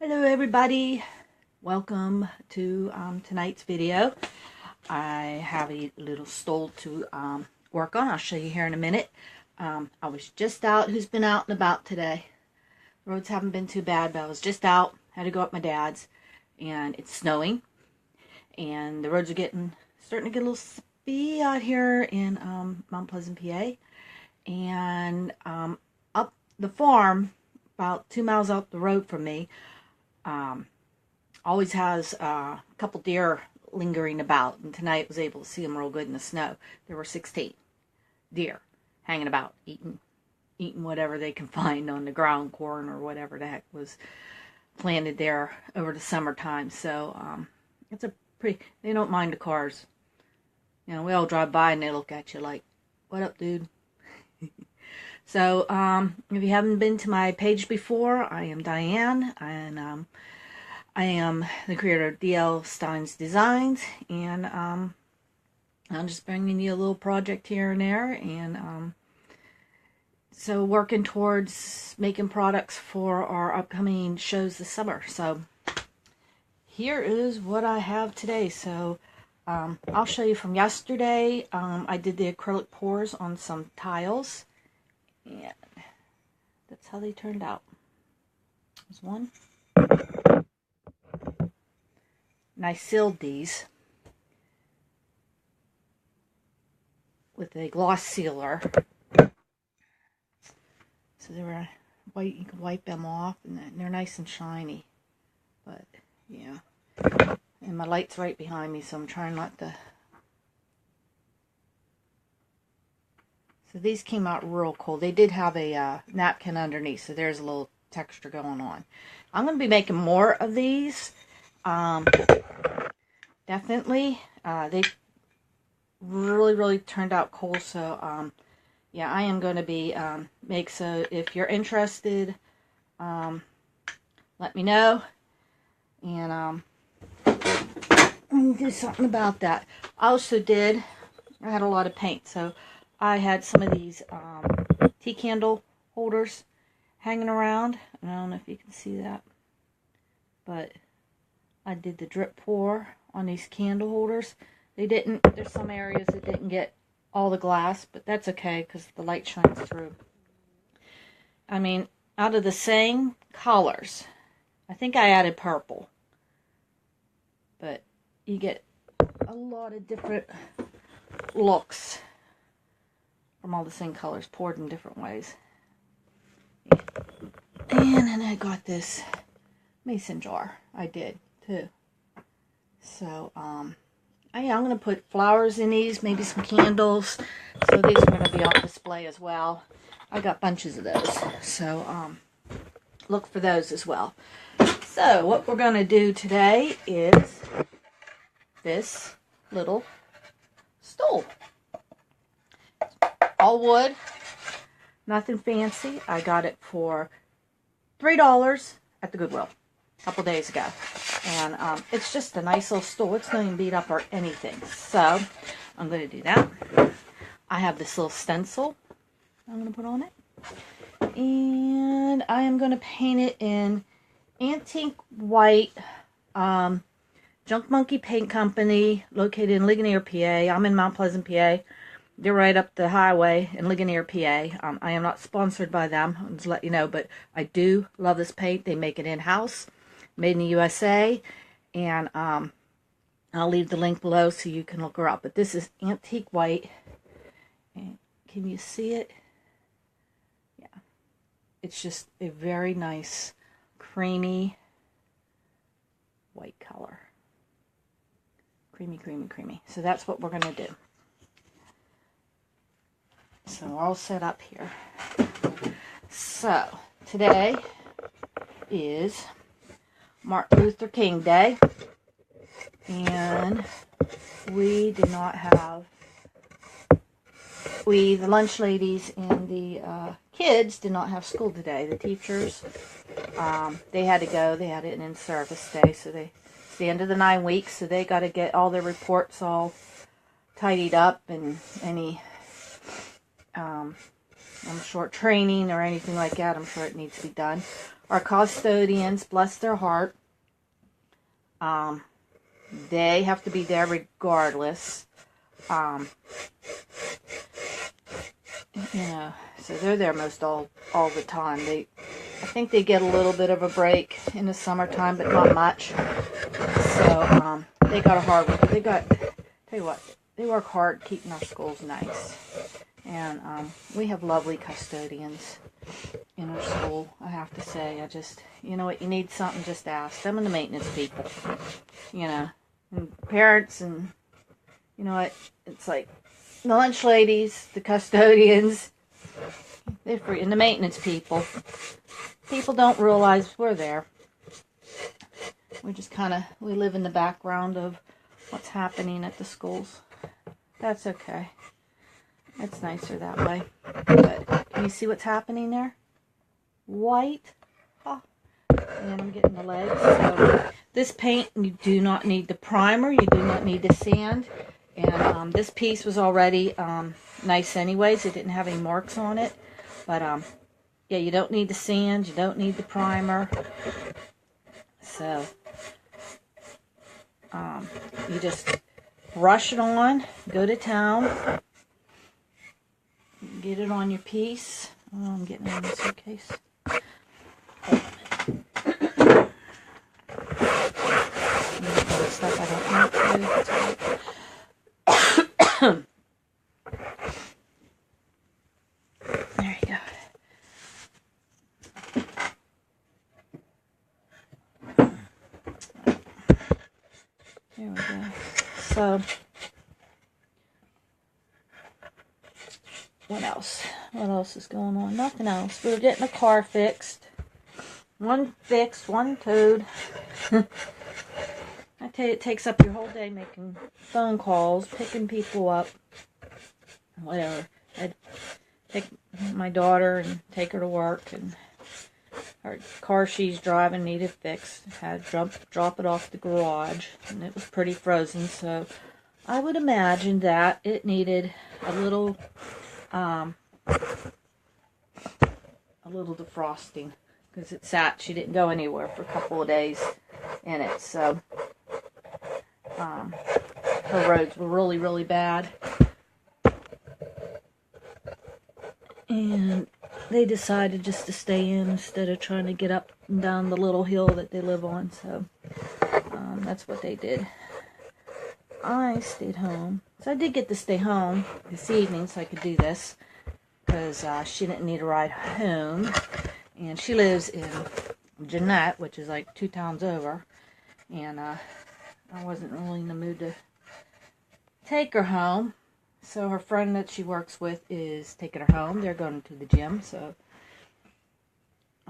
Hello everybody, welcome to tonight's video. I have a little stole to work on. I'll show you here in a minute. I was just out. Who's been out and about today? The roads haven't been too bad, but I was just out. Had to go up my dad's, and it's snowing, and the roads are starting to get a little spiffy out here in Mount Pleasant, PA, and up the farm about 2 miles up the road from me. Always has a couple deer lingering about, and tonight I was able to see them real good in the snow. There were 16 deer hanging about, eating whatever they can find on the ground, corn or whatever the heck was planted there over the summertime. So it's a pretty, they don't mind the cars. You know, we all drive by and they look at you like, what up, dude? So, if you haven't been to my page before, I am Diane, and I am the creator of D.L. Stein's Designs, and I'm just bringing you a little project here and there, and so working towards making products for our upcoming shows this summer. So, here is what I have today. So, I'll show you from yesterday. I did the acrylic pours on some tiles. And that's how they turned out. There's one. And I sealed these with a gloss sealer. So they were white, you can wipe them off, and they're nice and shiny. But, yeah. And my light's right behind me, so I'm trying not to... So these came out real cool. They did have a napkin underneath, so there's a little texture going on. I'm going to be making more of these. Definitely. They really turned out cool. So, yeah, I am going to be so if you're interested, let me know. And I'm going to do something about that. I had a lot of paint, so I had some of these tea candle holders hanging around. I don't know if you can see that, but I did the drip pour on these candle holders. There's some areas that didn't get all the glass, but that's okay because the light shines through. I mean, out of the same colors, I think I added purple, but you get a lot of different looks from all the same colors poured in different ways. And then I got this mason jar. I did too. So I'm going to put flowers in these, maybe some candles. So these are going to be on display as well. I got bunches of those. So look for those as well. So what we're going to do today is this little stool. All wood, nothing fancy. I got it for $3 at the Goodwill a couple days ago. And it's just a nice little stool. It's not even beat up or anything. So I'm going to do that. I have this little stencil I'm going to put on it. And I am going to paint it in antique white. Junk Monkey Paint Company, located in Ligonier, PA. I'm in Mount Pleasant, PA. They're right up the highway in Ligonier, PA. I am not sponsored by them, I'll just let you know, but I do love this paint. They make it in-house, made in the USA, and I'll leave the link below so you can look her up. But this is antique white, and can you see it? Yeah. It's just a very nice, creamy white color. Creamy. So that's what we're going to do. So we're all set up here. So today is Martin Luther King Day, and we did not have, the lunch ladies and the kids did not have school today. The teachers, they had to go. They had an in-service day, so it's the end of the 9 weeks, so they got to get all their reports all tidied up and any I'm sure training or anything like that, I'm sure it needs to be done. Our custodians, bless their heart, they have to be there regardless. So they're there most all the time. I think they get a little bit of a break in the summertime, but not much. So they got a hard work. Tell you what, they work hard keeping our schools nice. And we have lovely custodians in our school, I have to say. You know what, you need something, just ask them and the maintenance people. And parents, and you know what, it's like the lunch ladies, the custodians, they're free, and the maintenance people. People don't realize we're there. We just we live in the background of what's happening at the schools. That's okay. It's nicer that way. But can you see what's happening there? White. Oh. And I'm getting the legs. So this paint, you do not need the primer. You do not need the sand. And this piece was already nice anyways. It didn't have any marks on it. But yeah, you don't need the sand. You don't need the primer. So you just brush it on. Go to town. Get it on your piece. Oh, I'm getting it in the suitcase. Stuff I don't need to. There you go. There we go. So, what else? What else is going on? Nothing else. We were getting the car fixed. One fixed, one towed. I tell you, it takes up your whole day making phone calls, picking people up, whatever. I'd take my daughter and take her to work, and her car she's driving needed fixed. Had to drop it off the garage, and it was pretty frozen, so I would imagine that it needed a little defrosting, because it sat. She didn't go anywhere for a couple of days in it, so her roads were really, really bad, and they decided just to stay in instead of trying to get up and down the little hill that they live on. So that's what they did. I stayed home, so I did get to stay home this evening so I could do this, because she didn't need a ride home, and she lives in Jeanette, which is like 2 towns over, and I wasn't really in the mood to take her home. So her friend that she works with is taking her home. They're going to the gym, so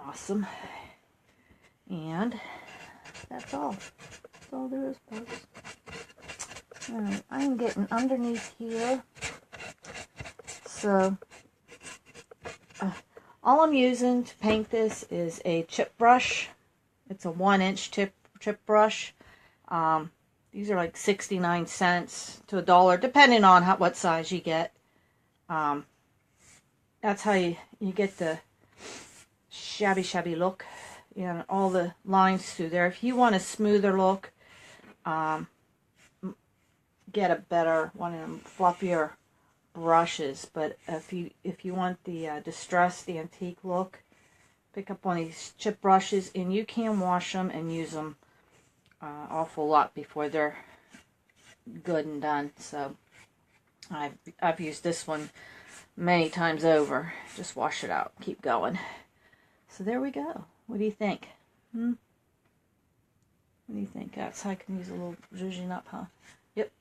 awesome. And that's all. That's all there is, folks. Alright, I'm getting underneath here. So all I'm using to paint this is a chip brush. It's a 1-inch chip brush. These are like 69 cents to $1, depending on what size you get. That's how you get the shabby look, and all the lines through there. If you want a smoother look, get a better one of them fluffier brushes. But if you want the distressed antique look, pick up one of these chip brushes, and you can wash them and use them awful lot before they're good and done. So I've used this one many times over. Just wash it out, keep going. So there we go. What do you think? What do you think? That's how I can use a little zhuzhing up, huh? Yep.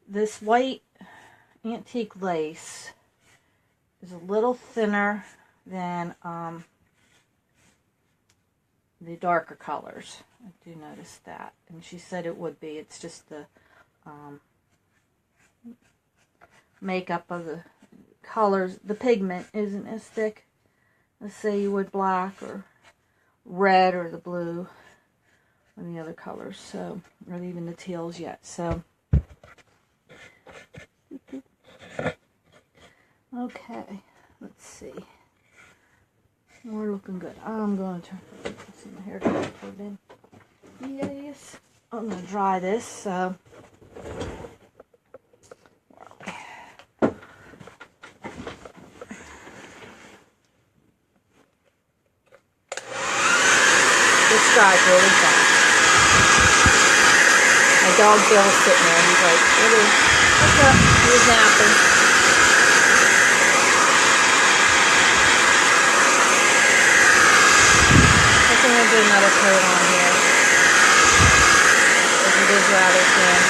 This white antique lace is a little thinner than the darker colors. I do notice that, and she said it would be. It's just the makeup of the colors. The pigment isn't as thick as, say, you would black or red or the blue. any other colors, so, or even the teals yet. So, okay, let's see. We're looking good. I'm going to see my hair to put it in. Yes, I'm going to dry this. So, this dries really fast. My dog Bill's sitting there. He's like, what's up? He's napping. I'm going to do another coat on here. Because it is rather thin.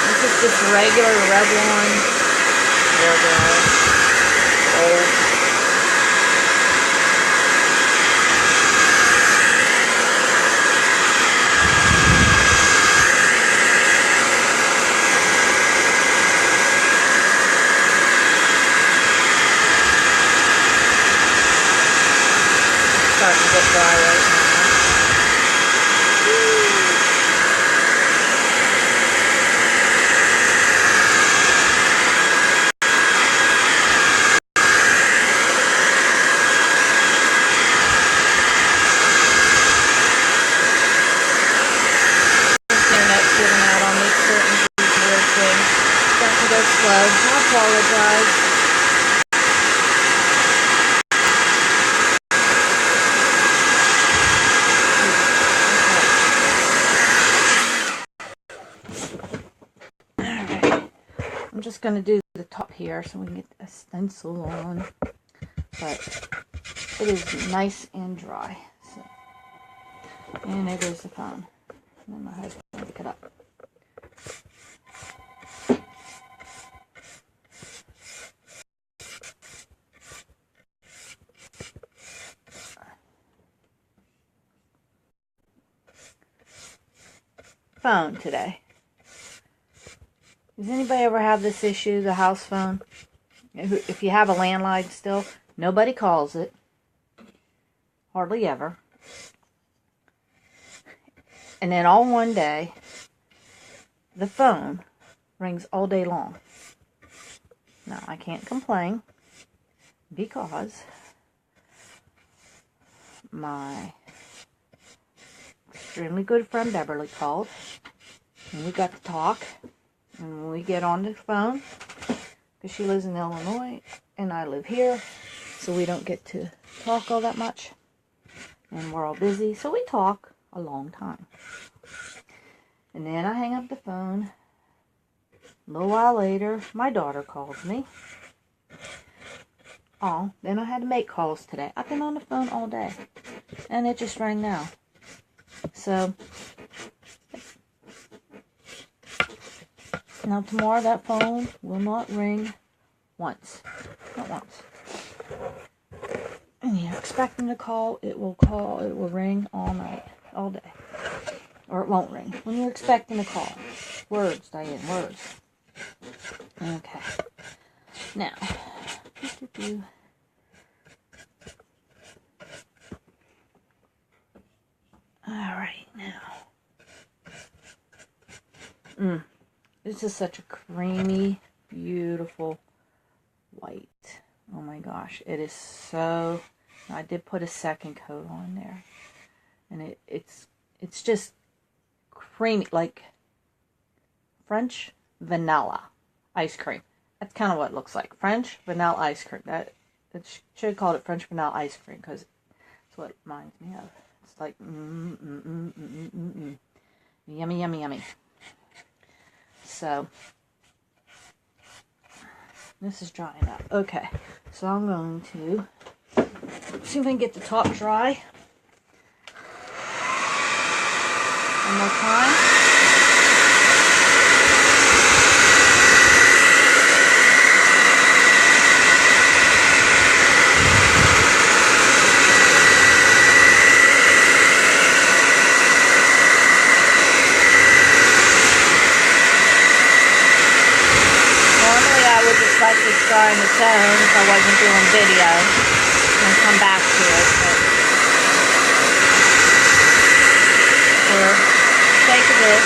This is just regular Revlon. Old. Starting to get dry right now. Internet's giving out on me certain weird things. Starting to go slow. I apologize. I'm just going to do the top here so we can get a stencil on, but it is nice and dry. So, and there goes the phone. And then my husband will pick it up. Phone today. Does anybody ever have this issue, the house phone? If you have a landline still, nobody calls it. Hardly ever. And then all one day, the phone rings all day long. Now, I can't complain because my extremely good friend Beverly called and we got to talk. And when we get on the phone, because she lives in Illinois and I live here, so we don't get to talk all that much. And we're all busy, so we talk a long time. And then I hang up the phone. A little while later, my daughter calls me. Oh, then I had to make calls today. I've been on the phone all day. And it just rang now. So, now tomorrow that phone will not ring once. Not once. And you're expecting to call, it will ring all night, all day. Or it won't ring. When you're expecting a call. Words, Diane, words. Okay. Now. Alright, now. This is such a creamy, beautiful white. Oh my gosh. It is so... I did put a second coat on there. And it's just creamy, like French vanilla ice cream. That's kind of what it looks like. French vanilla ice cream. It should have called it French vanilla ice cream because that's what it reminds me of. It's like yummy, yummy, yummy. So this is drying up. Okay, so I'm going to see if I can get the top dry. One more time. Normally I would just like to dry on its own if I wasn't doing video. And come back to it. But for the sake of this,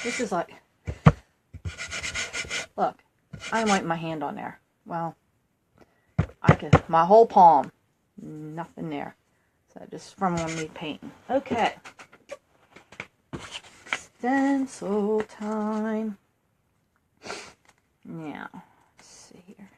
this is like, look, I'm wiping my hand on there. Well, I can, my whole palm, nothing there. So just from me painting. Okay. Stencil time. Now, let's see here.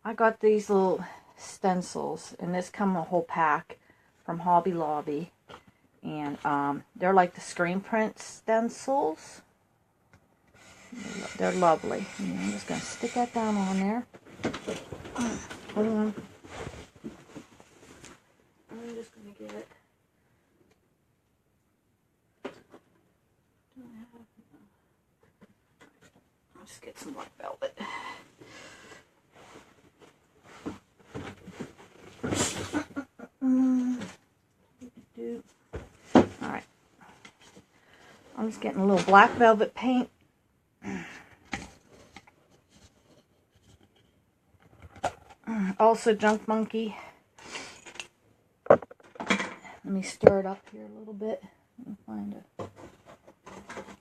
I got these little stencils, and this come a whole pack from Hobby Lobby. And they're like the screen print stencils. They're lovely. And I'm just going to stick that down on there. Hold on. I'm just going to get it. I'll just get some black velvet. Alright. I'm just getting a little black velvet paint. Also Junk Monkey. Let me stir it up here a little bit. Let me find a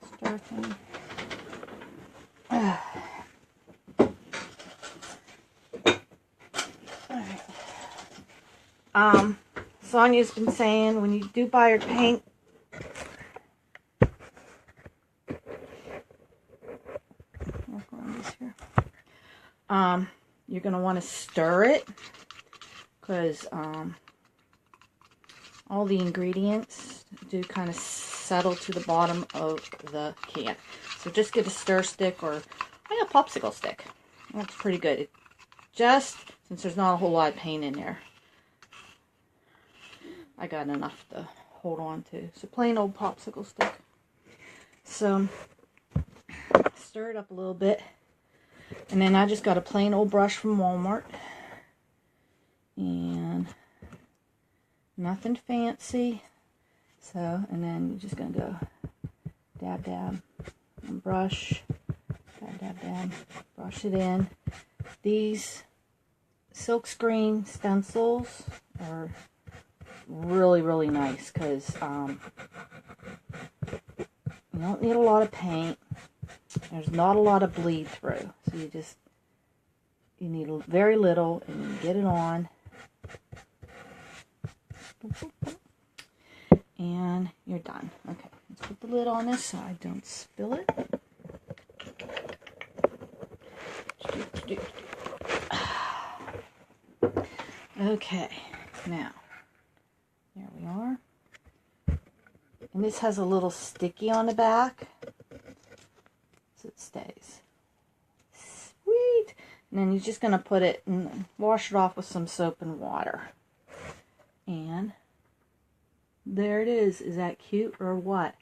stir thing. Alright. Sonia's been saying when you do buy your paint, you're going to want to stir it because all the ingredients do kind of settle to the bottom of the can. So just get a stir stick, or I got a popsicle stick. That's pretty good. It just, since there's not a whole lot of paint in there, I got enough to hold on to. So plain old popsicle stick. So stir it up a little bit. And then I just got a plain old brush from Walmart. And nothing fancy. So, and then you're just going to go dab, dab, and brush. Dab, dab, dab. Brush it in. These silkscreen stencils are really, really nice because you don't need a lot of paint. There's not a lot of bleed through, so you need very little, and you get it on, and you're done. Okay, let's put the lid on this so I don't spill it. Okay, now there we are, and this has a little sticky on the back. It stays. Sweet. And then you're just going to put it and wash it off with some soap and water. And there it is. Is that cute or what?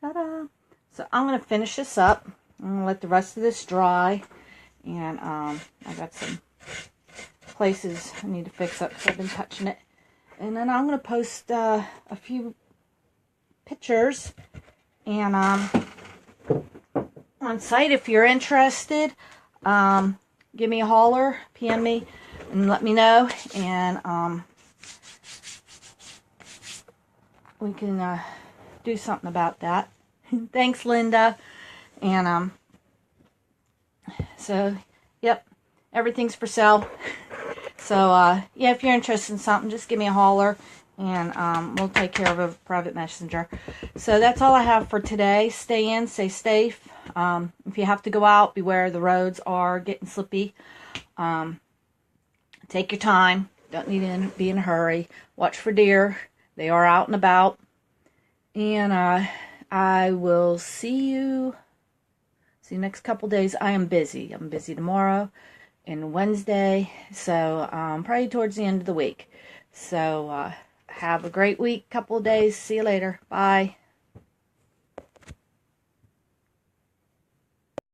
Ta-da! So I'm going to finish this up. I'm going to let the rest of this dry. And I got some places I need to fix up because I've been touching it. And then I'm going to post a few pictures. And on site if you're interested. Give me a holler, PM me, and let me know, and we can do something about that. Thanks, Linda. And so yep, everything's for sale. So yeah, if you're interested in something, just give me a holler, and we'll take care of a private messenger. So that's all I have for today. Stay in, stay safe. If you have to go out, beware, the roads are getting slippy. Take your time. Don't need to be in a hurry. Watch for deer. They are out and about. And I will see you next couple days. I am busy. I'm busy tomorrow and Wednesday. So probably towards the end of the week. So have a great week, couple of days. See you later. Bye.